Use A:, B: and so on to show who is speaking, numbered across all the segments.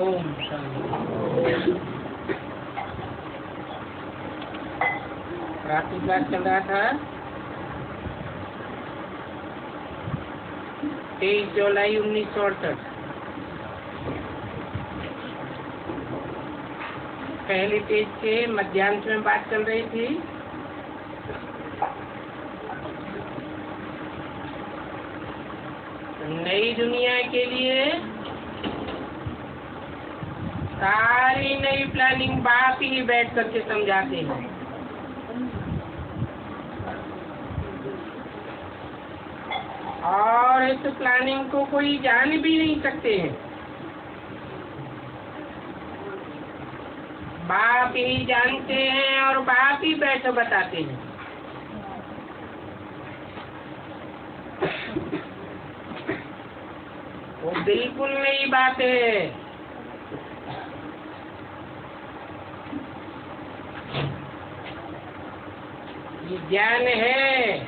A: ओम शांति। रात्रि क्लास चल रहा था 23 जुलाई 1968। पहले पेज के मध्यांश में बात चल रही थी। नई दुनिया के लिए सारी नई प्लानिंग बाप ही बैठ करके समझाते हैं। और इस प्लानिंग को कोई जान भी नहीं सकते हैं, बाप ही जानते हैं और बाप ही बैठ बताते हैं। वो बिल्कुल नई बात है। ये ज्ञान है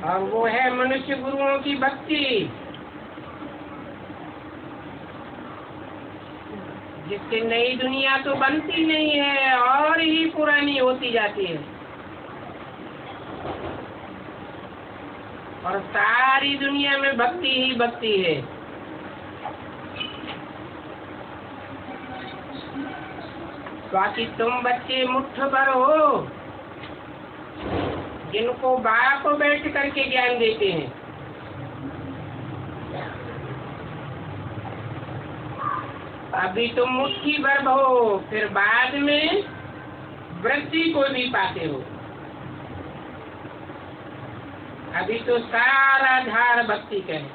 A: और वो है मनुष्य गुरुओं की भक्ति, जिससे नई दुनिया तो बनती नहीं है और ही पुरानी होती जाती है। और सारी दुनिया में भक्ति ही भक्ति है। बाकी तुम बच्चे मुट्ठ भर हो जिनको बाप बैठ करके ज्ञान देते हैं। अभी तुम मुट्ठी भर हो, फिर बाद में वृद्धि को भी पाते हो। अभी तो सारा धार भक्ति का है।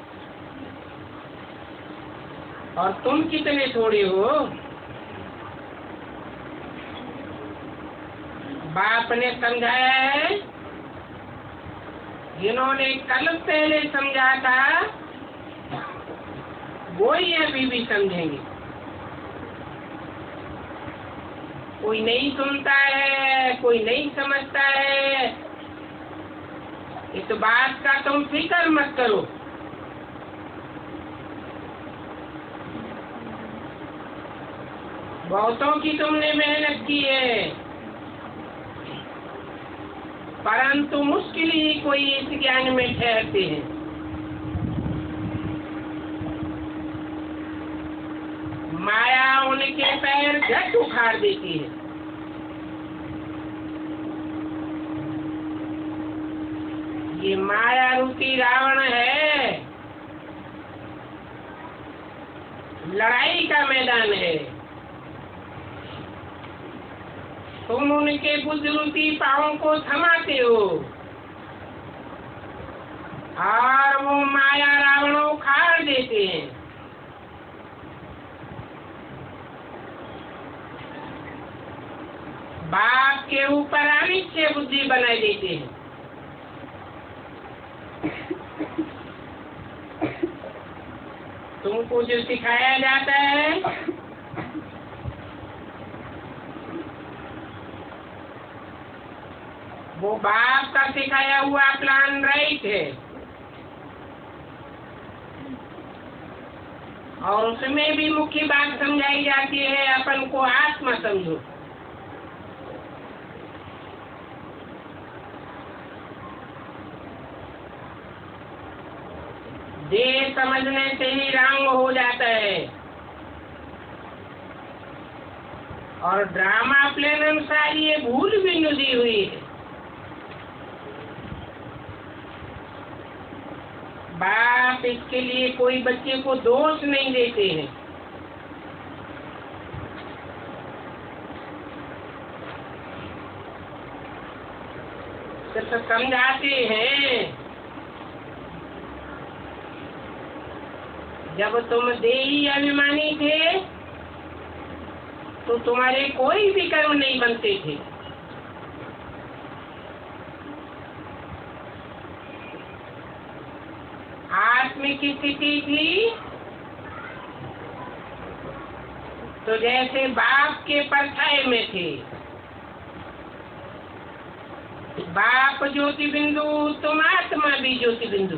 A: और तुम कितने थोड़े हो। बाप ने समझाया है, जिन्होंने कल पहले समझा था वो ही अभी भी समझेंगे। कोई नहीं सुनता है, कोई नहीं समझता है, इस बात का तुम फिक्र मत करो। बहुतों की तुमने मेहनत की है, परंतु मुश्किल ही कोई इस ज्ञान में ठहरते हैं। माया उनके पैर झट उखाड़ देती है। ये माया रूपी रावण है, लड़ाई का मैदान है। तुम उनके बुद्धरूपी पांवों को थमाते हो और वो माया रावण उखाड़ देते हैं। बाप के ऊपर अनिश्चय बुद्धि बनाए देते हैं। तुमको जो सिखाया जाता है वो बाप का सिखाया हुआ प्लान राइट है, और उसमें भी मुख्य बात समझाई जाती है, अपन को आत्मा समझो। देह समझने से ही रंग हो जाता है, और ड्रामा प्लान अनुसार ये भूल भी नुदी हुई है। बाप इसके लिए कोई बच्चे को दोष नहीं देते हैं। सिर्फ समझाते हैं। जब तुम देही अभिमानी थे तो तुम्हारे कोई भी कर्म नहीं बनते थे। आत्मिक स्थिति थी तो जैसे बाप के परछाई में थे। बाप ज्योति बिंदु, तुम आत्मा भी ज्योति बिंदु।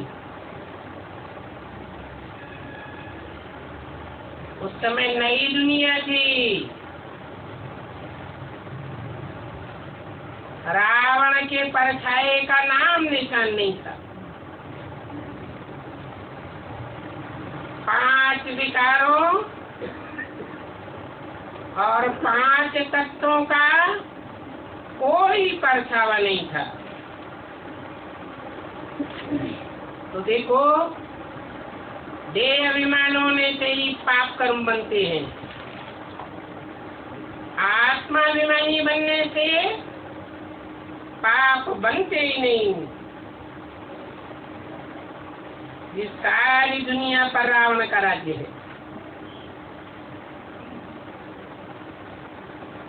A: उस समय नई दुनिया थी। रावण के परछाए का नाम निशान नहीं था। 5 विकारों और 5 तत्वों का कोई परछावा नहीं था। तो देखो, देह अभिमान होने से ही पाप कर्म बनते हैं। आत्माभिमानी बनने से पाप बनते ही नहीं। ये सारी दुनिया पर रावण का राज्य है।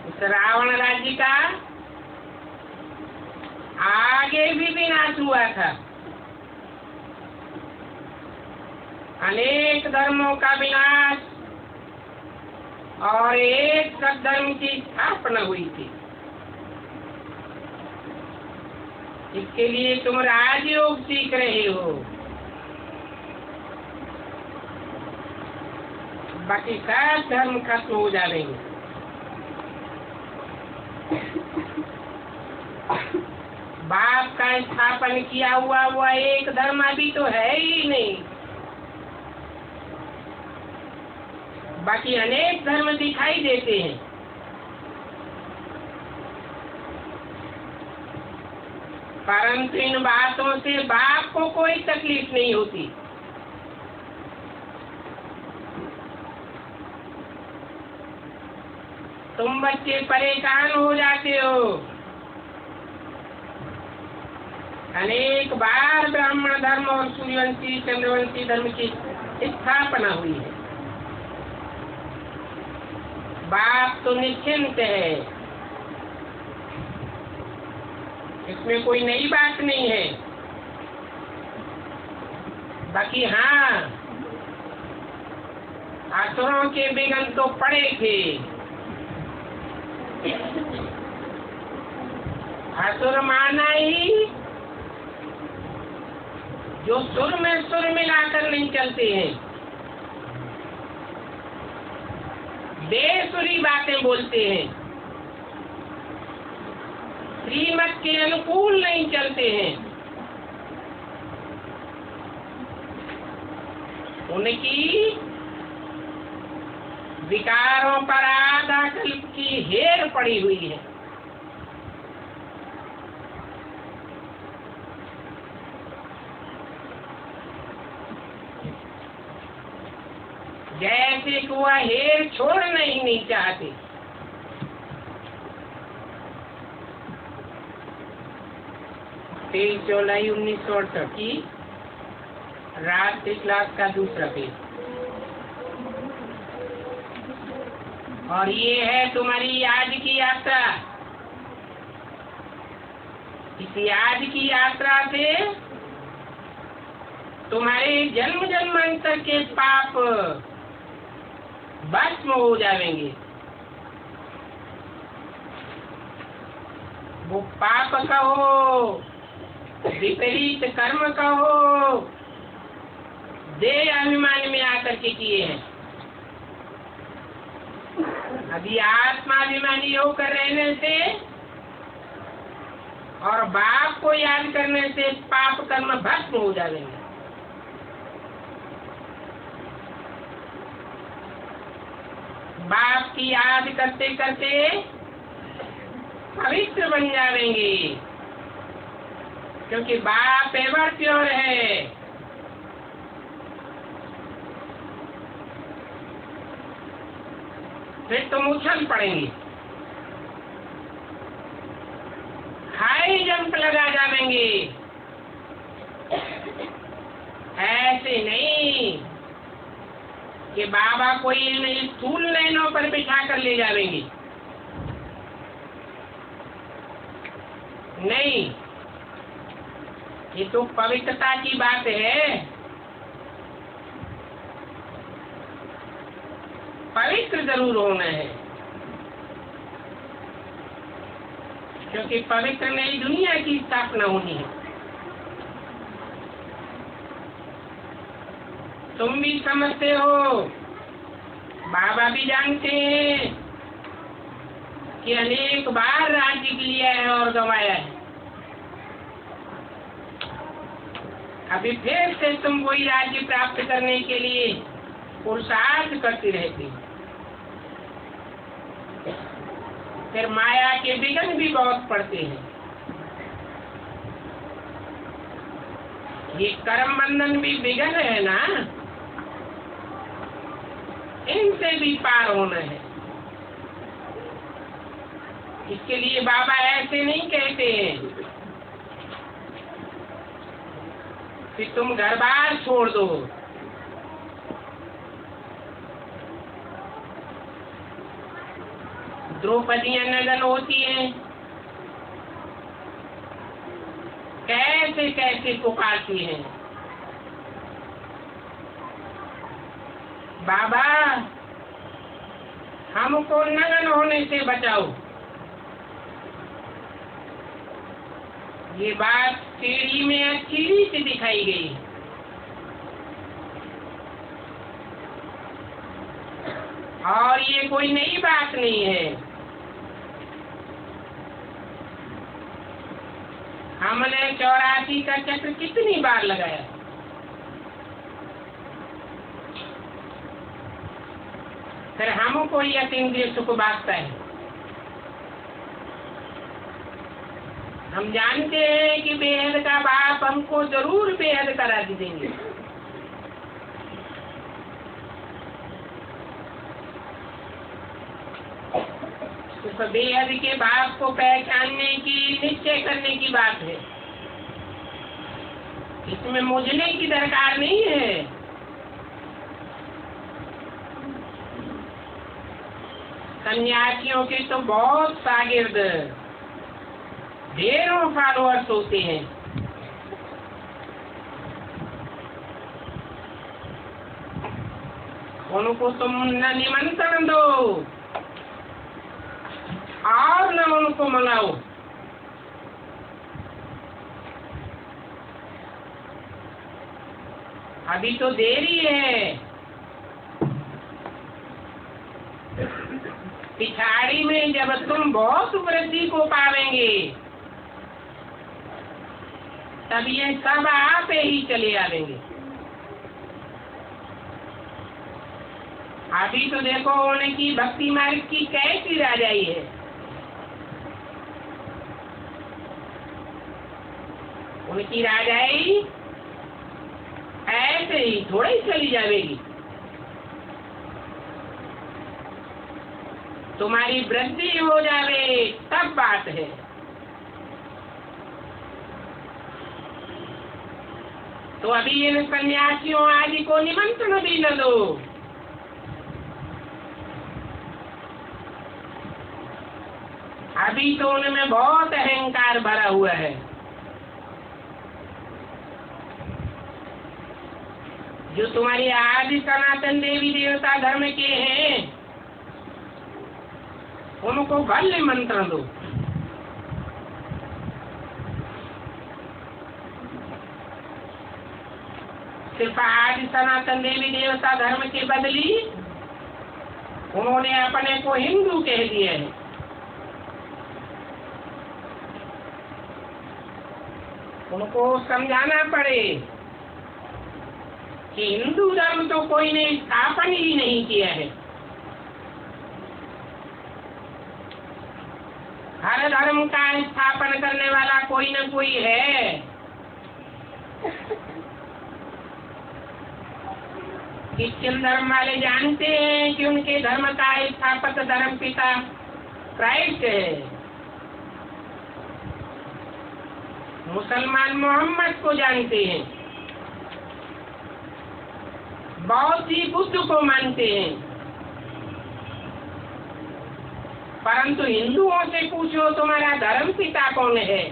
A: इस रावण राज्य का आगे भी विनाश हुआ था। अनेक धर्मों का विनाश और एक सद्धर्म की स्थापना हुई थी। इसके लिए तुम राजयोग सीख रहे हो। बाकी सब धर्म खत्म हो जाएंगे। बाप का स्थापन किया हुआ एक धर्म अभी तो है ही नहीं। बाकी अनेक धर्म दिखाई देते हैं। परंतु इन बातों से बाप को कोई तकलीफ नहीं होती। तुम बच्चे परेशान हो जाते हो। अनेक बार ब्राह्मण धर्म और सूर्यवंशी चंद्रवंशी धर्म की स्थापना हुई है। बाप तो निश्चिंत है, इसमें कोई नई बात नहीं है। बाकी हाँ, असुरों के विघ्न तो पड़े थे। असुर माना ही जो सुर में सुर मिलाकर नहीं चलते हैं, बेसुरी बातें बोलते हैं, श्रीमत के अनुकूल नहीं चलते हैं, उनकी विकारों पर आधा कल्प की हेर पड़ी हुई है। जैसे कि वह हेर छोड़ना ही नहीं चाहते। 23 जुलाई 1968 की रात की क्लास का दूसरा पेज। और ये है तुम्हारी आज की यात्रा। इस आज की यात्रा से तुम्हारे जन्म जन्मांतर के पाप भस्म हो जाएंगे। वो पाप कहो, विपरीत कर्म कहो, देह अभिमान में आकर के किए हैं। अभी आत्माभिमानी होकर रहने से और बाप को याद करने से पाप कर्म भस्म हो जाएंगे। बाप की याद करते करते पवित्र बन जाएंगे, क्योंकि बाप एवर प्योर है। फिर तुम उछल पड़ेंगे, हाई जंप लगा जाएंगे। ऐसे नहीं कि बाबा कोई स्थूल लाइनों पर बिठा कर ले जाएंगे। नहीं, ये तो पवित्रता की बात है। पवित्र जरूर होना है, क्योंकि पवित्र नई दुनिया की स्थापना होनी है। तुम भी समझते हो बाबा भी जानते हैं कि अनेक बार राज्य लिया है और गंवाया है। अभी फिर से तुम वही राज्य प्राप्त करने के लिए पुरुषार्थ करती रहती। फिर माया के विघ्न भी बहुत पड़ते हैं। ये कर्म बंधन भी विघ्न है ना, इनसे भी पार होना है। इसके लिए बाबा ऐसे नहीं कहते हैं कि तुम घर बार छोड़ दो। द्रौपदियां नगन होती हैं, कैसे कैसे पुकारती हैं, बाबा हमको नगन होने से बचाओ। ये बात सीढ़ी में अच्छी रीति दिखाई गई। और ये कोई नई बात नहीं है। हमने 84 का चक्र कितनी बार लगाया। फिर हमको यह इंद्रिय सुख बांटता है। हम जानते हैं कि बेहद का बाप हमको जरूर बेहद करा देंगे। तो बेहद के बाप को पहचानने की, निश्चय करने की बात है। इसमें मुझने की दरकार नहीं है। सन्यासियों के तो बहुत शागिर्द, ढेरों फॉलोअर्स होते हैं। उनको तुम न निमंत्रण दो और न उनको मनाओ। अभी तो देरी है। पिछाड़ी में जब तुम बहुत वृद्धि को पावेंगे तब ये सब आप ही चले आवेंगे। अभी तो देखो उनकी भक्ति मार्ग की कैसी राजाई है। उनकी राजाई ऐसे ही थोड़ी ही चली जाएगी। तुम्हारी वृद्धि हो जावे तब बात है। तो अभी इन सन्यासियों आदि को निमंत्रण भी न दो। अभी तो उनमें बहुत अहंकार भरा हुआ है। जो तुम्हारी आदि सनातन देवी देवता धर्म के हैं उनको भल निमंत्रण दो। सिर्फ आदि सनातन देवी देवता धर्म के बदली उन्होंने अपने को हिंदू कह दिया है। उनको समझाना पड़े कि हिंदू धर्म तो कोई ने स्थापन ही नहीं किया है। हर धर्म का स्थापन करने वाला कोई न कोई है। क्रिश्चियन धर्म वाले जानते हैं कि उनके धर्म का स्थापक धर्म पिता क्राइस्ट है। मुसलमान मोहम्मद को जानते हैं। बौद्ध बुद्ध को मानते हैं। परंतु हिंदुओं से पूछो तुम्हारा धर्म पिता कौन है?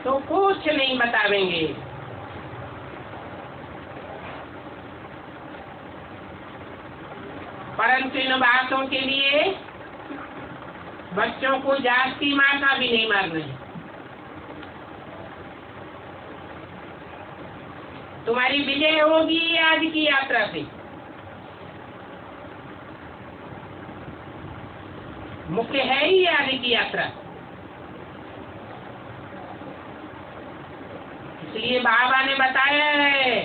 A: तो कुछ नहीं बतावेंगे। परंतु इन बातों के लिए बच्चों को जाति माता भी नहीं मारना है। तुम्हारी विजय होगी आज की यात्रा से। मुख्य है ही आज की यात्रा। इसलिए बाबा ने बताया है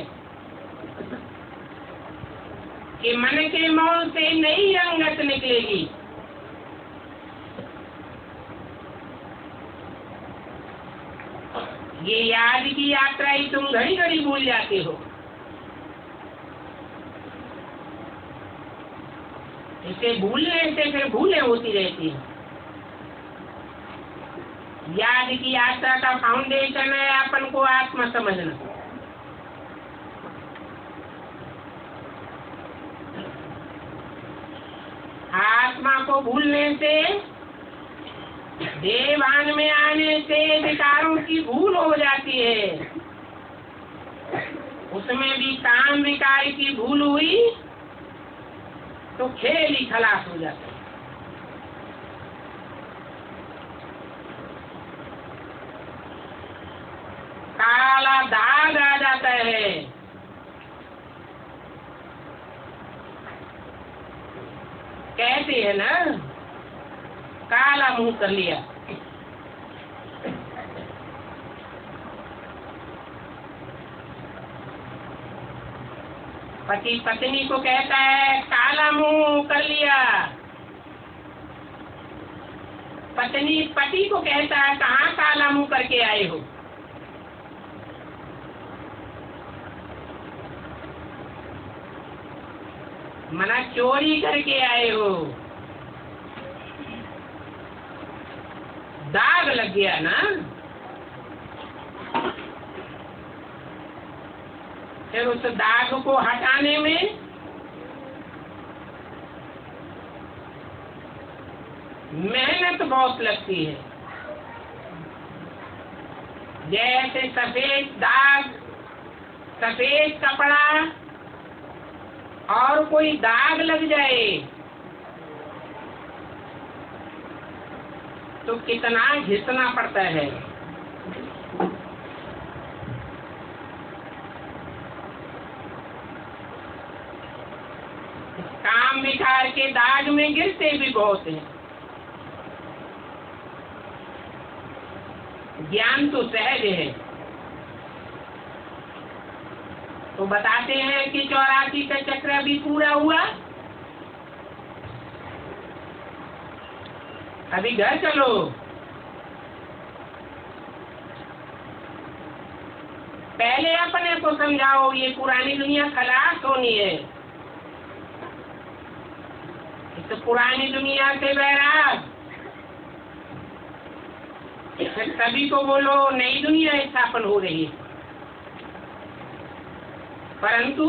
A: कि मन के मौन से नई रंगत निकलेगी। ये याद की यात्रा ही तुम घड़ी घड़ी भूल जाते हो। इसे भूलने से फिर भूलें होती रहती हैं। याद की यात्रा का फाउंडेशन है अपन को आत्मा समझना। आत्मा को भूलने से, देवान में आने से विकारों की भूल हो जाती है। उसमें भी काम विकार की भूल हुई तो खेल ही खलास हो जाता है। काला दाग आ जाता है। कहते हैं ना, काला मुंह कर लिया। पति पत्नी को कहता है काला मुंह कर लिया। पत्नी पति को कहता है कहाँ काला मुंह करके आए हो। मना चोरी करके आए हो। दाग लग गया ना। फिर उस दाग को हटाने में मेहनत बहुत लगती है। जैसे सफेद दाग, सफेद कपड़ा और कोई दाग लग जाए तो कितना घिसना पड़ता है। काम विकार के दाग में गिरते भी बहुत हैं। ज्ञान तो सहज है। तो बताते हैं कि 84 का चक्र भी पूरा हुआ। अभी घर चलो। पहले अपने को समझाओ ये पुरानी दुनिया खलास होनी है। इस पुरानी दुनिया से बैराग। फिर सभी को बोलो नई दुनिया स्थापन हो रही है। परंतु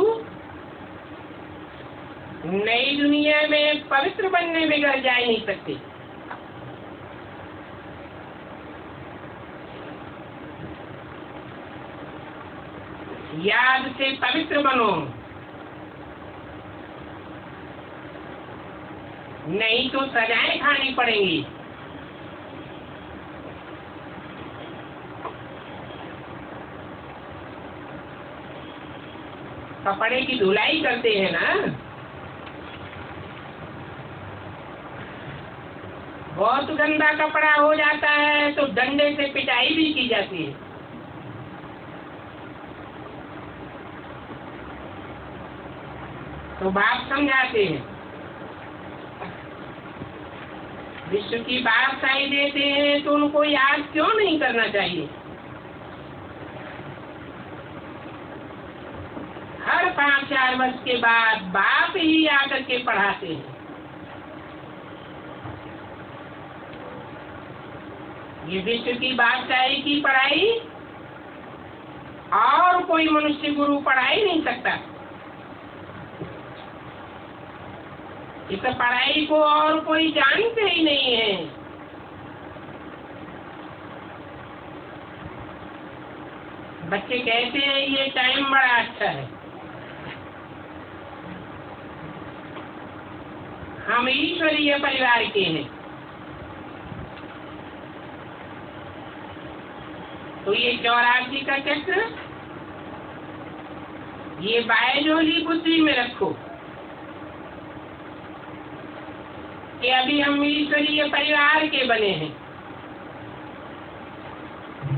A: नई दुनिया में पवित्र बनने बगैर जा नहीं सकते। याद से पवित्र बनो, नहीं तो सजाएं खानी पड़ेंगी। कपड़े की धुलाई करते हैं ना, बहुत गंदा कपड़ा हो जाता है तो डंडे से पिटाई भी की जाती है। तो बाप समझाते हैं, विश्व की बादशाही देते हैं तो उनको याद क्यों नहीं करना चाहिए। हर 5-4 वर्ष के बाद बाप ही आकर के पढ़ाते हैं। ये विश्व की बादशाही की पढ़ाई और कोई मनुष्य गुरु पढ़ा ही नहीं सकता। इस पढ़ाई को और कोई जानते ही नहीं है। बच्चे कहते हैं ये टाइम बड़ा अच्छा है। हम ईश्वरीय परिवार के हैं, तो ये 84 का चक्र ये बायजोली बुद्धि में रखो कि अभी हम ईश्वरीय परिवार के बने हैं,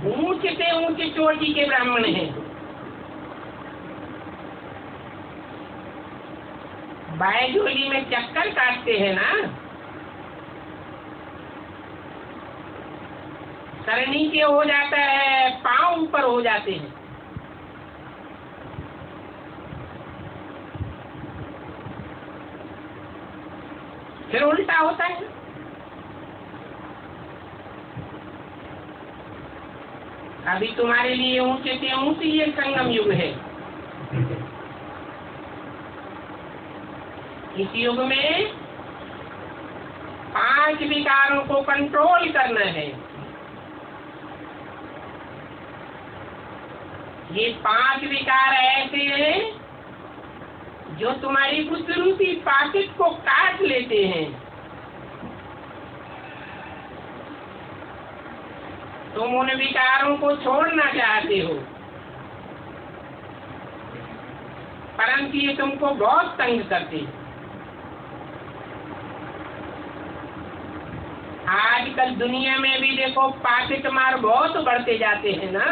A: ऊंचे से ऊंचे चोटी के ब्राह्मण हैं। बायजोली में चक्कर काटते हैं ना, सर नीचे हो जाता है, पांव ऊपर हो जाते हैं। फिर उल्टा होता है। अभी तुम्हारे लिए ऊंचे से ऊंची ये संगम युग है। इस युग में 5 विकारों को कंट्रोल करना है। ये 5 विकार ऐसे हैं जो तुम्हारी बुद्ध रूपी पाकिट को काट लेते हैं। तुम उन विकारों को छोड़ना चाहते हो, परंतु ये तुमको बहुत तंग करते हैं। आजकल दुनिया में भी देखो पाकिट मार बहुत बढ़ते जाते हैं ना।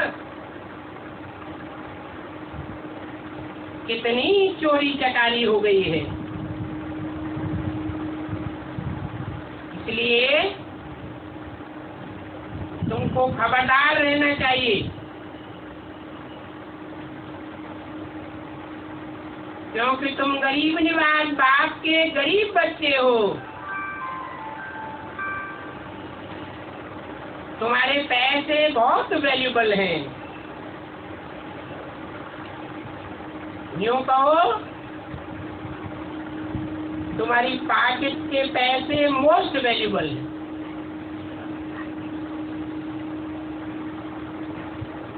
A: कितनी चोरी चकारी हो गई है। इसलिए तुमको खबरदार रहना चाहिए, क्योंकि तुम गरीब निवाज बाप के गरीब बच्चे हो। तुम्हारे पैसे बहुत वैल्यूबल हैं। यूं कहो, तुम्हारी पाकिट के पैसे मोस्ट वैल्यूबल हैं।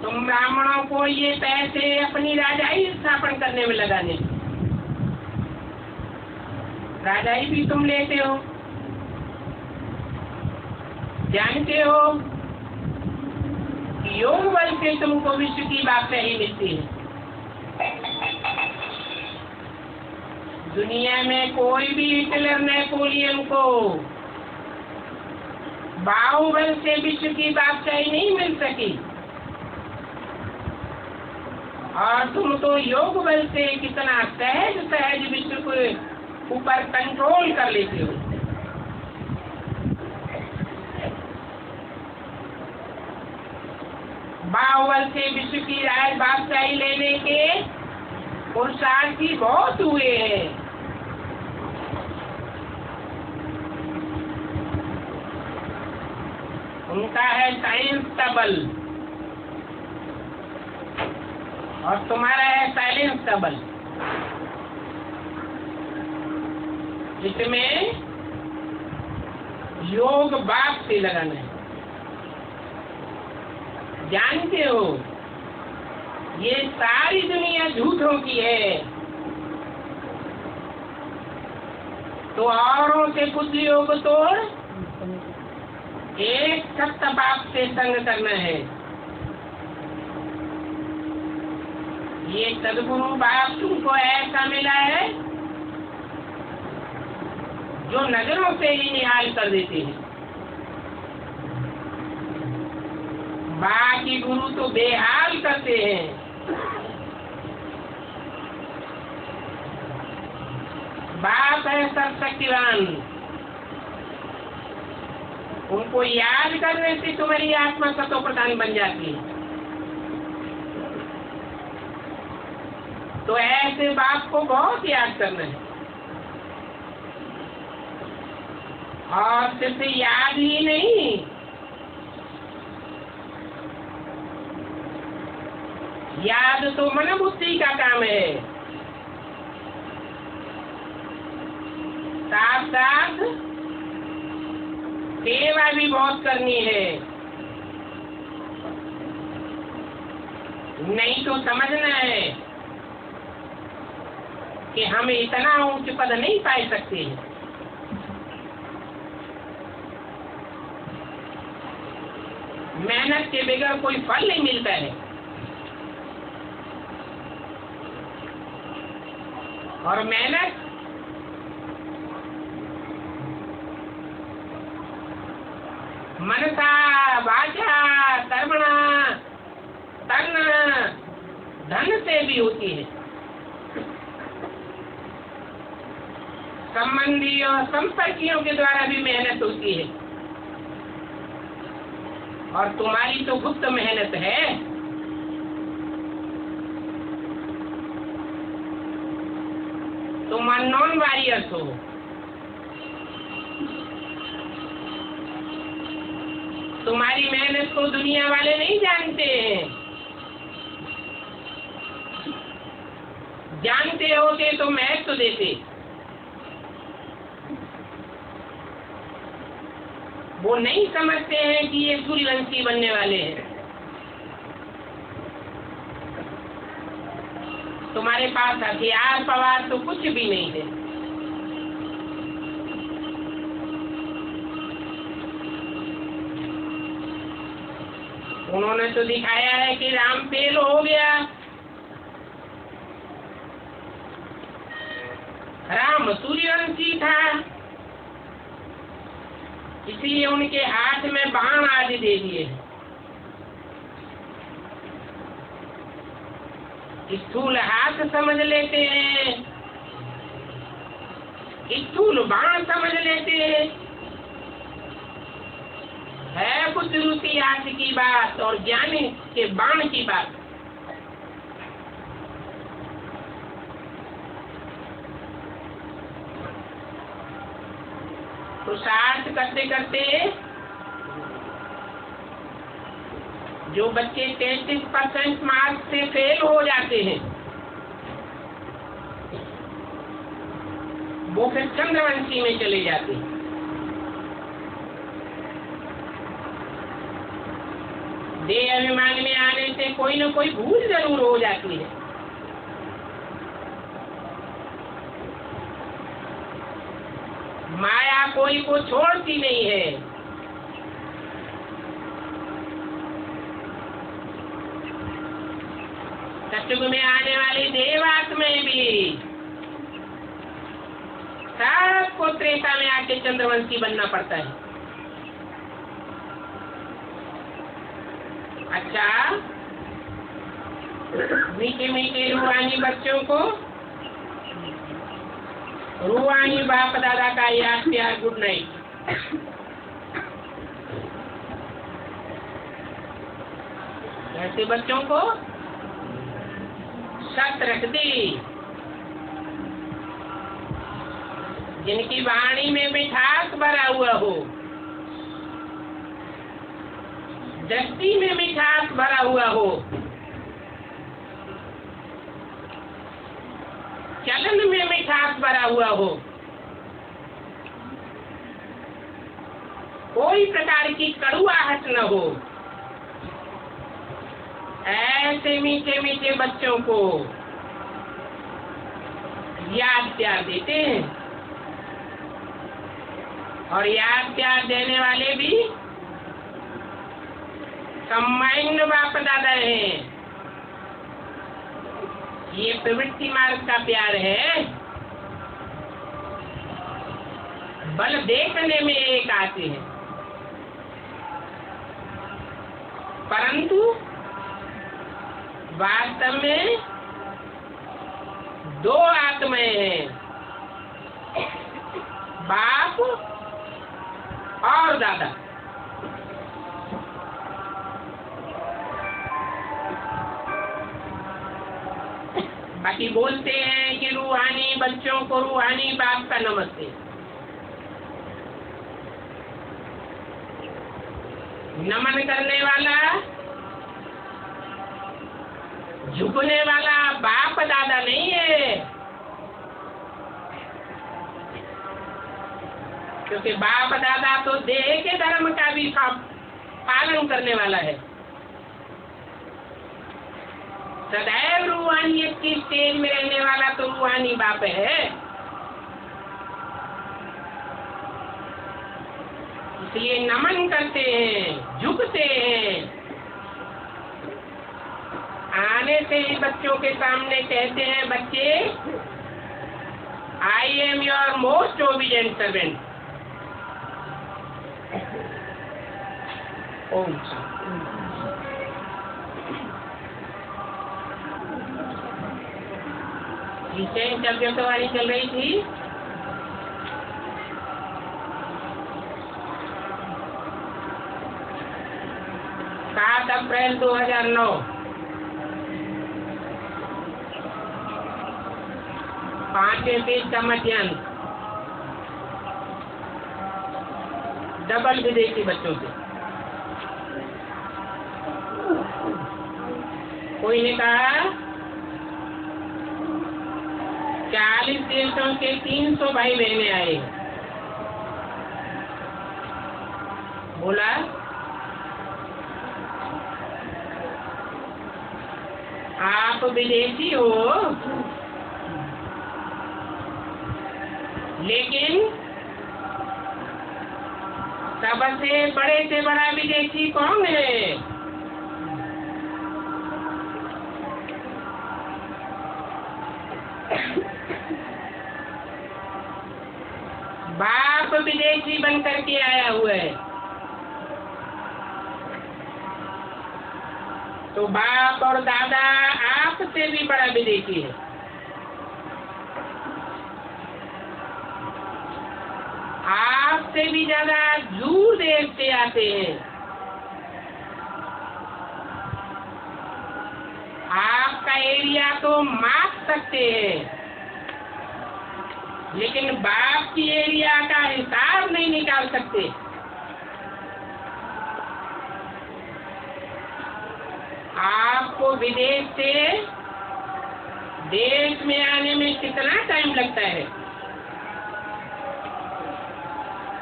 A: तुम ब्राह्मणों को ये पैसे अपनी राजाई स्थापन करने में लगाने, राजाई भी तुम लेते हो। जानते हो कि योग बल से तुमको विश्व की बादशाही मिलती है। दुनिया में कोई भी हिटलर नेपोलियन को बाहुबल से विश्व की बादशाही नहीं मिल सकी, और तुम तो योग बल से कितना सहज सहज विश्व के ऊपर कंट्रोल कर लेते हो। बाहुबल से विश्व की राज बादशाही लेने के पुरुषार्थी बहुत हुए हैं। उनका है साइंस का बल और तुम्हारा है साइलेंस का बल। इसमें योग बाप से लगाना है। जानते हो ये सारी दुनिया झूठों की है, तो औरों से बुद्धि योग तोड़ एक सत्य बाप से संग करना है। ये सदगुरु बाप तुमको ऐसा मिला है जो नजरों से ही निहाल कर देते हैं। बाकी गुरु तो बेहाल करते हैं। बाप है सर्वशक्तिवान, उनको याद करने से तुम्हारी आत्मा सतो प्रधान बन जाती है। तो ऐसे बाप को बहुत याद करना है, और सिर्फ याद ही नहीं, याद तो मन बुद्धि का काम है, साथ साथ सेवा भी बहुत करनी है। नहीं तो समझना है कि हम इतना उच्च पद नहीं पा सकते हैं। मेहनत के बगैर कोई फल नहीं मिलता है। और मेहनत मनसा वाचा कर्मणा तन धन से भी होती है। संबंधी और संपर्कियों के द्वारा भी मेहनत होती है। और तुम्हारी तो गुप्त मेहनत है। तुम अननोन वॉरियर्स हो। तुम्हारी मेहनत को दुनिया वाले नहीं जानते हैं। जानते होते तो महत्व देते। वो नहीं समझते हैं कि ये सूर्यवंशी बनने वाले हैं। तुम्हारे पास हथियार पवार तो कुछ भी नहीं है। उन्होंने तो दिखाया है कि राम फेल हो गया। राम सूर्यवंशी था, इसलिए उनके हाथ में बाण आदि दे दिए। स्थूल हाथ समझ लेते हैं, स्थूल बाण समझ लेते हैं। है बुद्धि हाथ की बात और ज्ञानी के बाण की बात। पुरुषार्थ करते करते जो बच्चे 33% मार्क्स से फेल हो जाते हैं, वो फिर चंद्रवंशी में चले जाते हैं। देह अभिमान में आने से कोई न कोई भूल जरूर हो जाती है। माया कोई को छोड़ती नहीं है। सतयुग में आने वाली देवात्माएं भी सबको त्रेता में आके चंद्रवंशी बनना पड़ता है। अच्छा, मीठे मीठे रूहानी बच्चों को रूहानी बाप दादा का याद प्यार गुड नाइट। ऐसे बच्चों को सत रख दी, जिनकी वाणी में मिठास भरा हुआ हो, दृष्टि में मिठास भरा हुआ हो, चलन में मिठास भरा हुआ हो, कोई प्रकार की कड़ुआहट न हो। ऐसे मीठे मीठे बच्चों को याद प्यार देते हैं। और याद प्यार देने वाले भी कंबाइंड बाप दादा हैं। ये प्रवृत्ति मार्ग का प्यार है। बल देखने में एक आते हैं, परंतु वास्तव में दो आत्माएं हैं, बाप और दादा। बाकी बोलते हैं कि रूहानी बच्चों को रूहानी बाप का नमस्ते। नमन करने वाला, झुकने वाला बाप दादा नहीं है, क्योंकि बाप दादा तो देह के धर्म का भी पालन करने वाला है। सदैव रूहानियत की स्टेज में रहने वाला तो रूहानी बाप है। इसलिए नमन करते हैं, झुकते हैं। आने से ही बच्चों के सामने कहते हैं, बच्चे I am your most obedient servant. Om Shanti. शब्दों की वाणी चल रही थी। 7 अप्रैल 2009 5वें पेज का मध्याह्न डबल विदेशी बच्चों से। कोई ने कहा 40 देशों के 300 भाई बहने आए। बोला आप विदेशी हो, लेकिन सबसे बड़े से बड़ा विदेशी कौन है? बाप विदेशी बन करके आया हुआ है। तो बाप और दादा आपसे भी बड़ा विदेशी है। आपसे भी ज्यादा दूर देश से आते हैं। आपका एरिया तो माप सकते हैं, लेकिन बाप की एरिया का हिसाब नहीं निकाल सकते। आपको विदेश से देश में आने में कितना टाइम लगता है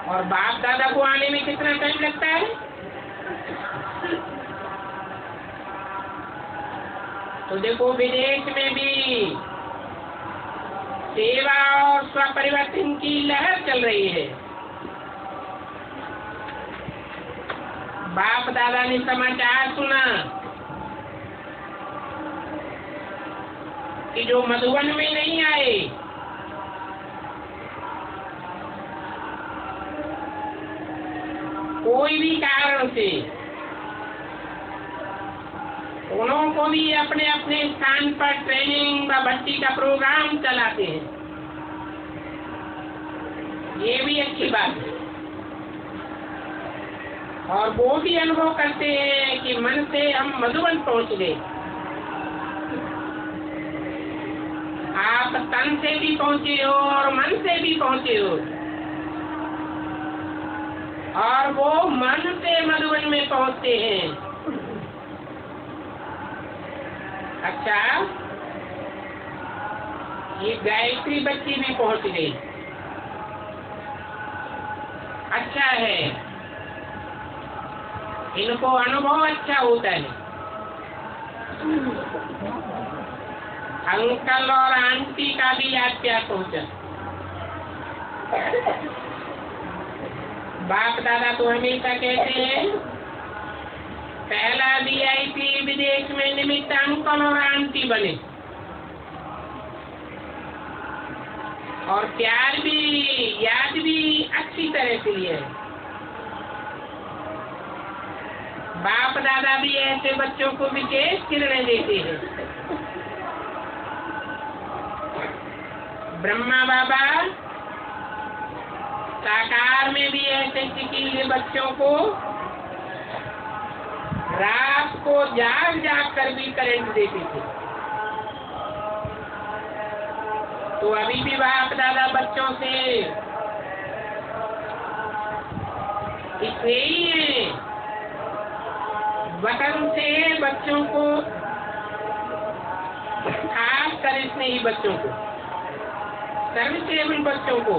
A: और बाप दादा को आने में कितना टाइम लगता है? तो देखो, विदेश में भी सेवा और स्वपरिवर्तन की लहर चल रही है। बाप दादा ने समाचार सुना कि जो मधुबन में नहीं आए, कोई भी कारण से, उन्हों को भी अपने अपने स्थान पर ट्रेनिंग व भर्ती का प्रोग्राम चलाते हैं। ये भी अच्छी बात है। और वो भी अनुभव करते हैं कि मन से हम मधुबन पहुंच गए। आप तन से भी पहुंचे हो और मन से भी पहुंचे हो, और वो मन से मधुबन में पहुंचते हैं। अच्छा, ये गायत्री बच्ची भी पहुंच गई। अच्छा है, इनको अनुभव अच्छा होता है। अंकल और आंटी का भी आज प्यार पहुंचा। बाप दादा तो हमेशा कहते हैं, पहला VIP विदेश में निमित्त अंकल और आंटी बने, और प्यार भी, याद भी अच्छी तरह से लिए। बाप दादा भी ऐसे बच्चों को विशेष किरणें देते हैं। ब्रह्मा बाबा साकार में भी ऐसे चिकीले बच्चों को रात को जाग जाग कर भी करंट देते थे। तो अभी भी बाप दादा बच्चों से इसलिए ही है, वतन से बच्चों को, खास कर स्नेही बच्चों को, सर्विसेबल बच्चों को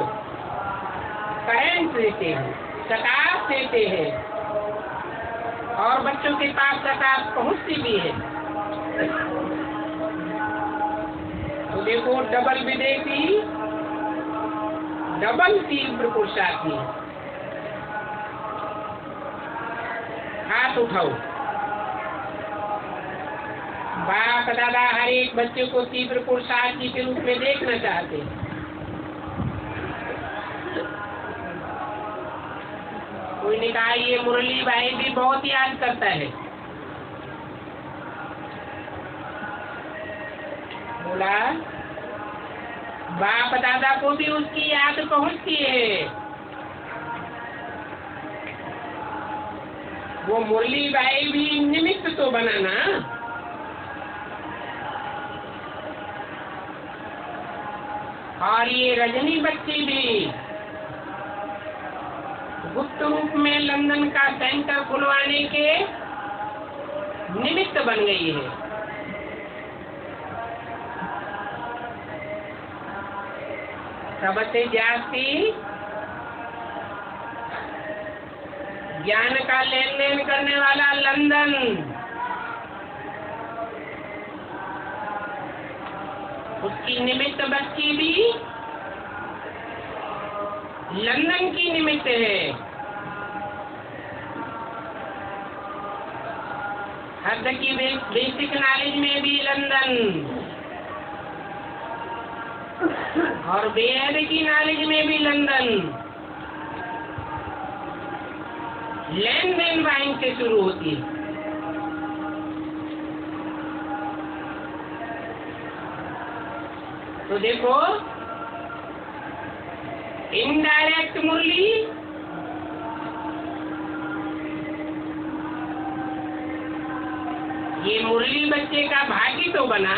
A: करंट देते हैं, प्रकाश देते हैं, और बच्चों के पास प्रकाश पहुंचती भी है। तो देखो, डबल विदेशी, डबल तीव्र पुरुषार्थी। हाथ उठाओ। बाप दादा हर एक बच्चे को तीव्र पुरुषार्थी के रूप में देखना चाहते हैं। कोई ने कहा ये मुरली भाई भी बहुत याद करता है। बोला बाप दादा को भी उसकी याद पहुंचती है। वो मुरली भाई भी निमित्त तो बना ना। और ये रजनी बच्ची भी गुप्त रूप में लंदन का सेंटर खुलवाने के निमित्त बन गई है। सबसे जास्ती ज्ञान का लेन देन करने वाला लंदन, उसकी निमित्त बच्ची भी लंदन की निमित्त है। हद की बेसिक नॉलेज में भी लंदन और बेहद की नॉलेज में भी लंदन। लेन देन बैंक से शुरू होती है। तो देखो इनडायरेक्ट मुरली ये मुरली बच्चे का भागी तो बना।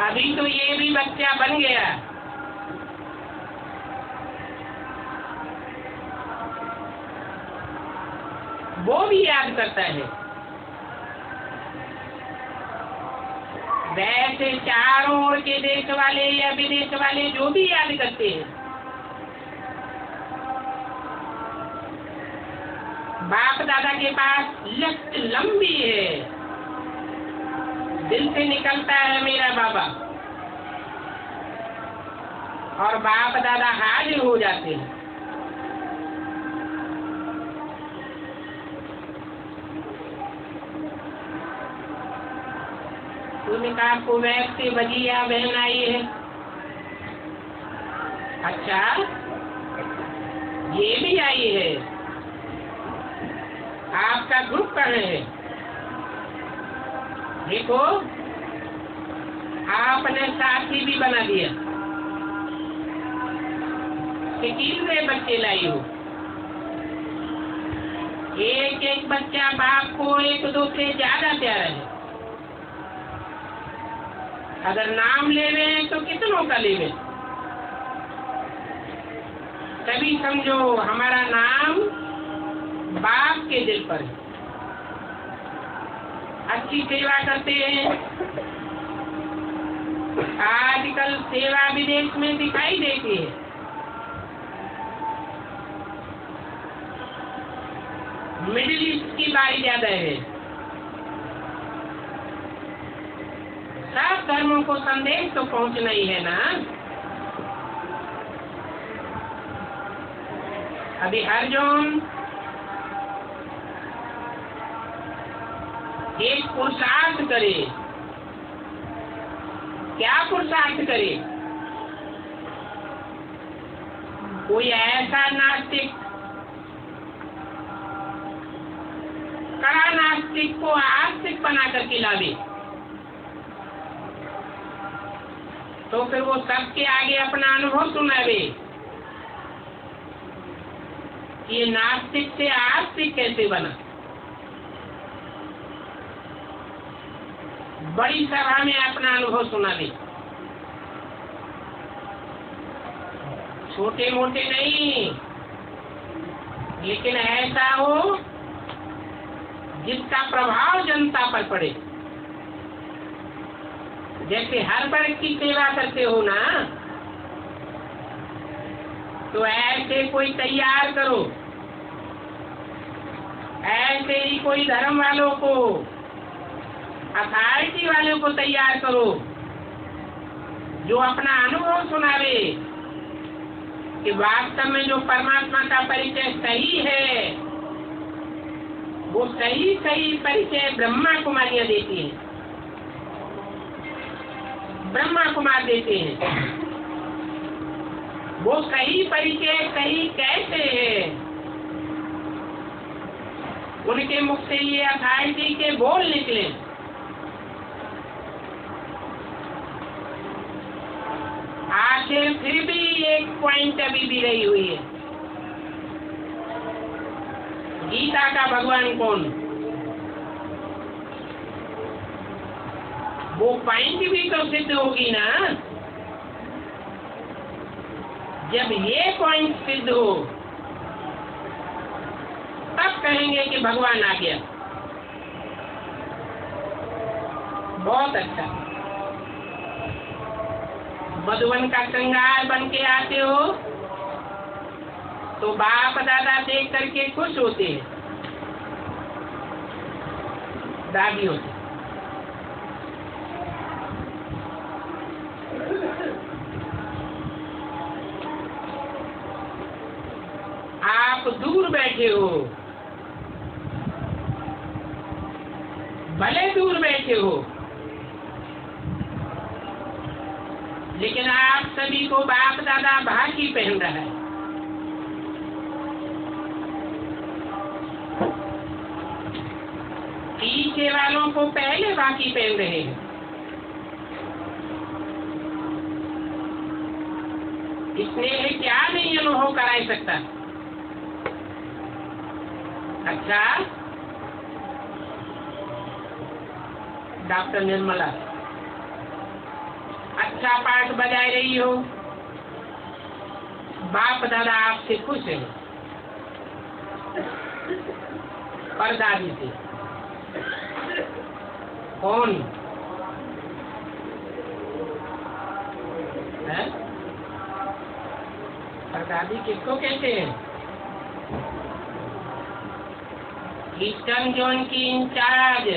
A: अभी तो ये भी बच्चा बन गया। वो भी याद करता है। वैसे चारों ओर के देश वाले या विदेश वाले जो भी याद करते हैं, बाप दादा के पास लिस्ट लंबी है। दिल से निकलता है मेरा बाबा, और बाप दादा हाजिर हो जाते हैं। तूने कहा कुवैत से बजिया बहन आई है। अच्छा, ये भी आई है। आपका ग्रुप कहाँ है? देखो आपने साथी भी बना दिया। शकील में बच्चे लाई हो। एक एक बच्चा बाप को एक दो से ज्यादा प्यारा है। अगर नाम लेवे तो कितनों का लेवे? तभी समझो हमारा नाम बाप के दिल पर है। अच्छी सेवा करते हैं। आजकल सेवा विदेश में दिखाई देती है। मिडिल ईस्ट की बारी ज्यादा है। सब धर्मों को संदेश तो पहुंचना ही है ना। अभी अर्जुन एक पुरुषार्थ करे। क्या पुरुषार्थ करे? कोई ऐसा नास्तिक, कड़ा नास्तिक को आस्तिक बना करके लावे, तो फिर वो सबके आगे अपना अनुभव सुनावे कि ये नास्तिक से आस्तिक कैसे बना। बड़ी सभा में अपना अनुभव सुनावे, छोटे मोटे नहीं, लेकिन ऐसा हो जिसका प्रभाव जनता पर पड़े। जैसे हर वर्ग की सेवा करते हो ना, तो ऐसे कोई तैयार करो। ऐसे ही कोई धर्म वालों को, अथॉरिटी वालों को तैयार करो, जो अपना अनुभव सुनावे कि वास्तव में जो परमात्मा का परिचय सही है, वो सही सही परिचय ब्रह्मा कुमारियां देती है। ब्रह्मा कुमार देते हैं। वो सही परिचय सही कैसे है? उनके मुख से ये अथॉरिटी के बोल निकले। आखिर फिर भी एक पॉइंट अभी भी रही हुई है, गीता का भगवान कौन? वो पॉइंट भी तो सिद्ध होगी ना। जब ये पॉइंट सिद्ध हो तब कहेंगे कि भगवान आ गया। बहुत अच्छा। मधुवन का श्रृंगार बन के आते हो तो बाप दादा देख करके खुश होते हैं, दादी होते। आप दूर बैठे हो, भले दूर बैठे हो, लेकिन आप सभी को बाप दादा भागी पहन रहा है। पीछे वालों को पहले बाकी पहन रहे हैं। स्नेह क्या नहीं अनुभव करा सकता। अच्छा, डॉक्टर निर्मला अच्छा पाठ बजाय रही हो, बाप दादा आपसे खुश है, और दादी से कौन है? और दादी किसको कहते हैं? ईस्टर्न जोन की इंचार्ज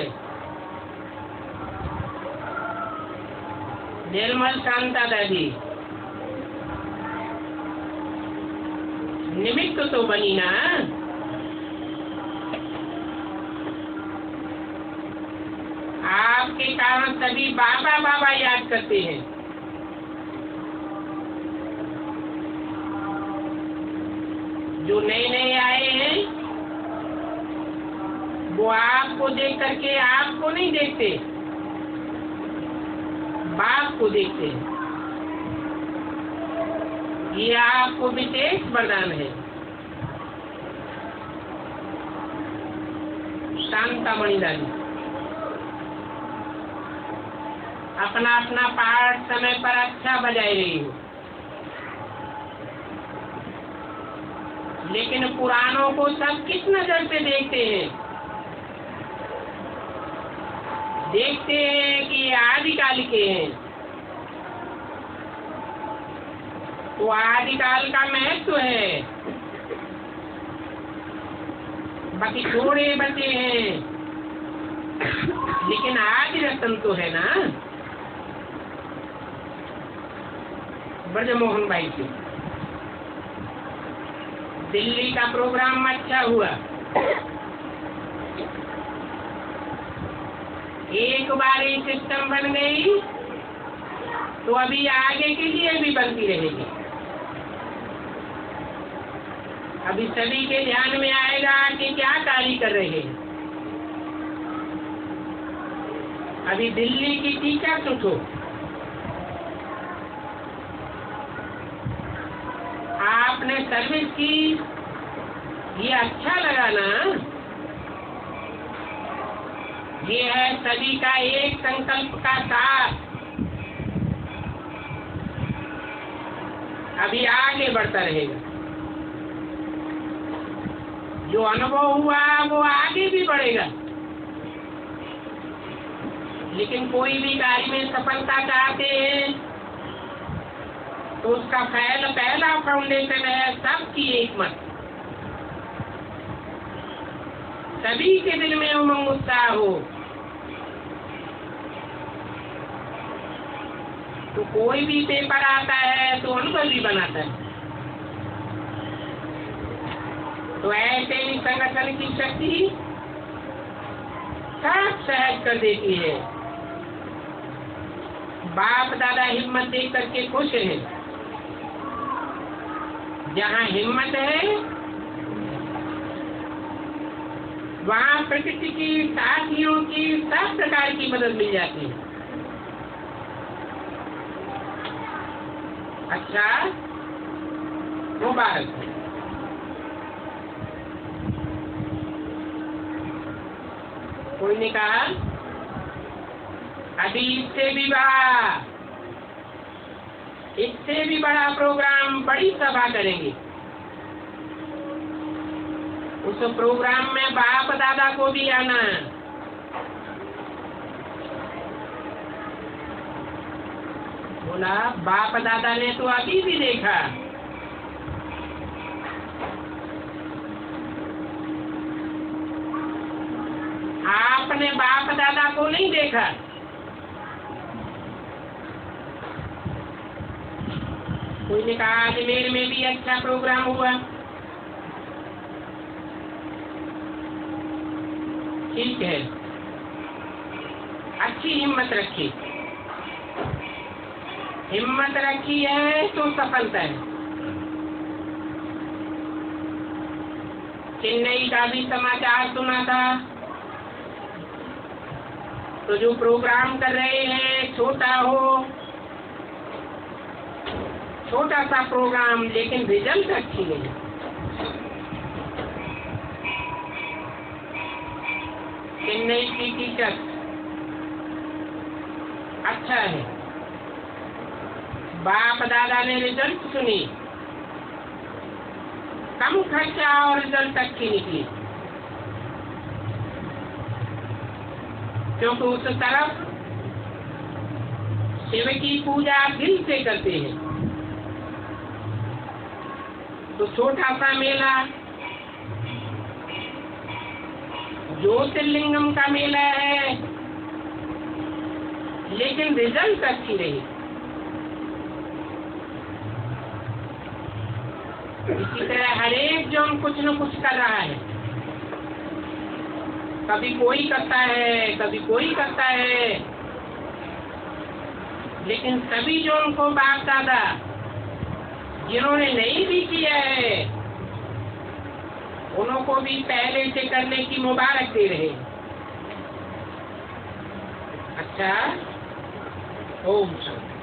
A: निर्मल शांता दादी। निमित्त तो बनी ना। आपके कारण सभी बाबा बाबा याद करते हैं। जो नए नए आए हैं वो आपको देख करके आपको नहीं देखते, बाप को देखते हैं। ये आपको विशेष वरदान है। शांता मणि दादी अपना अपना पाठ समय पर अच्छा बजाय रही हो, लेकिन पुराणों को सब किस नजर से देखते हैं? देखते हैं कि ये आदिकाल के हैं, तो आदिकाल का महत्व है। बाकी थोड़े बचे हैं, लेकिन आदि रतन तो है ना। ब्रजमोहन भाई से दिल्ली का प्रोग्राम अच्छा हुआ। एक बार ये सिस्टम बन गई तो अभी आगे के लिए भी बनती रहेगी। अभी सभी के ध्यान में आएगा कि क्या कार्य कर रहे हैं। अभी दिल्ली की टीचर उठो, आपने सर्विस की, ये अच्छा लगा ना। ये है सभी का एक संकल्प का साथ। अभी आगे बढ़ता रहेगा। जो अनुभव हुआ वो आगे भी बढ़ेगा। लेकिन कोई भी कार्य में सफलता चाहते हैं तो उसका पहला फाउंडेशन है सबकी एक मत। सभी के दिल में उमंग उत्साह हो तो कोई भी पेपर आता है तो अनुभवी बनाता है। तो ऐसे ही संगठन की शक्ति सब सहज कर देती है। बाप दादा हिम्मत देख करके खुश है। जहाँ हिम्मत है वहाँ प्रकृति की साथियों की सब प्रकार की मदद मिल जाती है। अच्छा, मुबारक है। कोई ने कहा अभी इससे भी बड़ा प्रोग्राम, बड़ी सभा करेंगे। उस प्रोग्राम में बाप दादा को भी आना। बोला बाप दादा ने तो अभी भी देखा। आपने बाप दादा को नहीं देखा। कोई ने कहा अजमेर में भी अच्छा प्रोग्राम हुआ। ठीक है, अच्छी हिम्मत रखी। हिम्मत रखी है तो सफलता है। चेन्नई का भी समाचार सुना था। तो जो प्रोग्राम कर रहे हैं, छोटा हो, छोटा सा प्रोग्राम, लेकिन रिजल्ट अच्छी नहीं। चेन्नई की टीचर अच्छा है। बाप दादा ने रिजल्ट सुनी, कम खर्चा और रिजल्ट अच्छी निकली। क्योंकि उस तरफ शिव की पूजा दिल से करते हैं। तो छोटा सा मेला, ज्योतिर्लिंगम का मेला है, लेकिन रिजल्ट अच्छी रही। इसी तरह हरेक जन कुछ न कुछ कर रहा है। कभी कोई करता है, कभी कोई करता है, लेकिन सभी जो उनको बाप दादा जिन्होंने नहीं भी किया है, उनको भी पहले से करने की मुबारक दे रहे। अच्छा, ओम शांति।